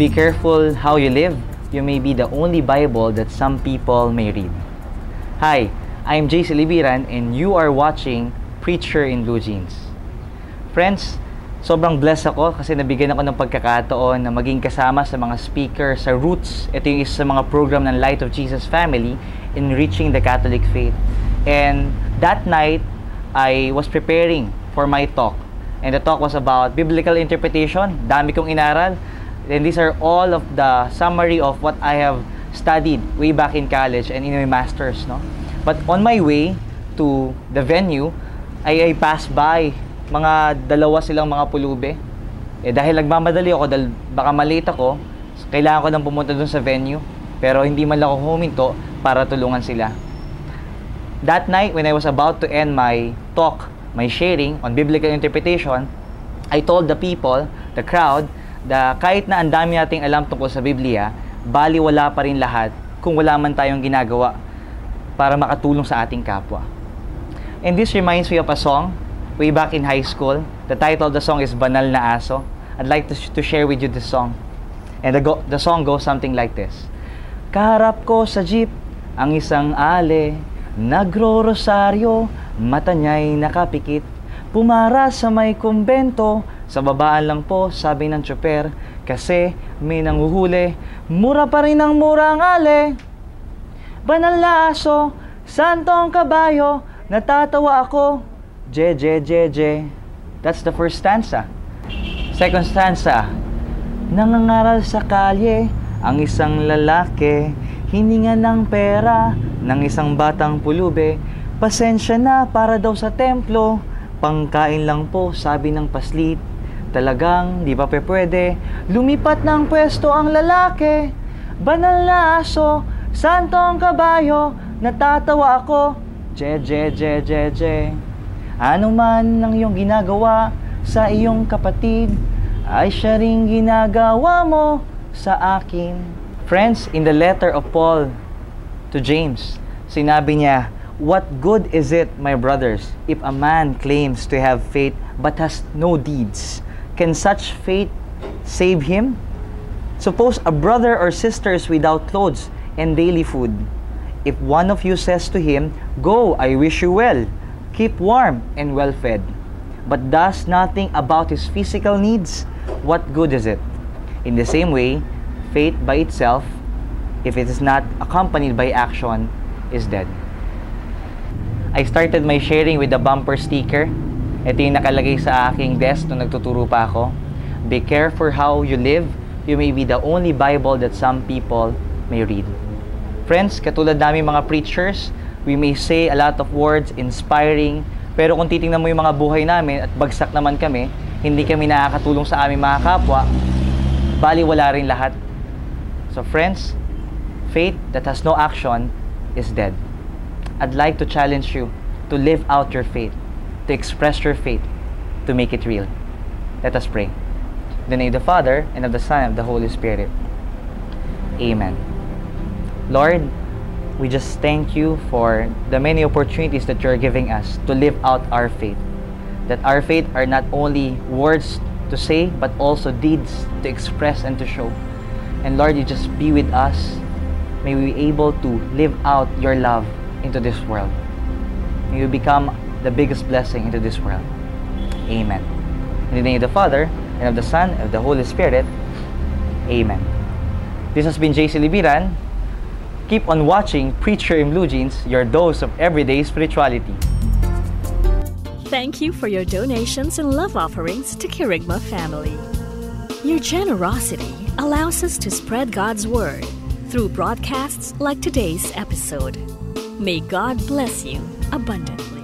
Be careful how you live. You may be the only Bible that some people may read. Hi, I'm JC Libiran and you are watching Preacher in Blue Jeans. Friends, sobrang blessed ako kasi nabigyan ako ng pagkakataon na maging kasama sa mga speaker sa Roots. Ito yung isa sa mga program ng Light of Jesus Family in reaching the Catholic faith. And that night, I was preparing for my talk. And the talk was about biblical interpretation. Dami kong inaral. And these are all of the summary of what I have studied way back in college and in my master's, no? But on my way to the venue, I passed by mga dalawa silang mga pulube. Dahil nagmamadali ako, dahil baka malate ako, kailangan ko nang pumunta dun sa venue. Pero hindi man lang ako huminto para tulungan sila. That night, when I was about to end my talk, my sharing on biblical interpretation, I told the people, the crowd, na kahit na ang dami nating alam tungkol sa Biblia, baliwala pa rin lahat kung wala man tayong ginagawa para makatulong sa ating kapwa. And this reminds me of a song way back in high school. The title of the song is Banal na Aso. I'd like to share with you this song. And the song goes something like this. Kaharap ko sa jeep ang isang ale, nagro-rosaryo, mata niya'y nakapikit. Pumara sa may kumbento, sa babaan lang po, sabi ng tsoper, kasi may nanghuhuli, mura pa rin ang mura ang ale. Banal na aso, santong kabayo, natatawa ako, je, je, je, je. That's the first stanza. Second stanza, nangangaral sa kalye, ang isang lalaki, hininga ng pera, ng isang batang pulube, pasensya na para daw sa templo, pangkain lang po, sabi ng paslit. Talagang di ba pwede, lumipat ng pwesto ang lalaki. Banal na aso, santong kabayo, natatawa ako, je, je, je, je, je. Ano man ang iyong ginagawa sa iyong kapatid, ay siya ring ginagawa mo sa akin. Friends, in the letter of Paul to James, sinabi niya, what good is it, my brothers, if a man claims to have faith but has no deeds? Can such faith save him? Suppose a brother or sister is without clothes and daily food. If one of you says to him, go, I wish you well, keep warm and well fed, but does nothing about his physical needs, what good is it? In the same way, faith by itself, if it is not accompanied by action, is dead. I started my sharing with a bumper sticker. Ito yung nakalagay sa aking desk nung nagtuturo pa ako. Be careful how you live. You may be the only Bible that some people may read. Friends, katulad namin mga preachers, we may say a lot of words, inspiring, pero kung titingnan mo yung mga buhay namin at bagsak naman kami, hindi kami nakakatulong sa aming mga kapwa, baliwala rin lahat. So friends, faith that has no action is dead. I'd like to challenge you to live out your faith, to express your faith, to make it real. Let us pray. In the name of the Father, and of the Son, and of the Holy Spirit. Amen. Lord, we just thank you for the many opportunities that you're giving us to live out our faith. That our faith are not only words to say, but also deeds to express and to show. And Lord, you just be with us. May we be able to live out your love into this world. May we become the biggest blessing into this world. Amen. In the name of the Father, and of the Son, and of the Holy Spirit. Amen. This has been JC Libiran. Keep on watching Preacher in Blue Jeans, your dose of everyday spirituality. Thank you for your donations and love offerings to Kirigma family. Your generosity allows us to spread God's word through broadcasts like today's episode. May God bless you abundantly.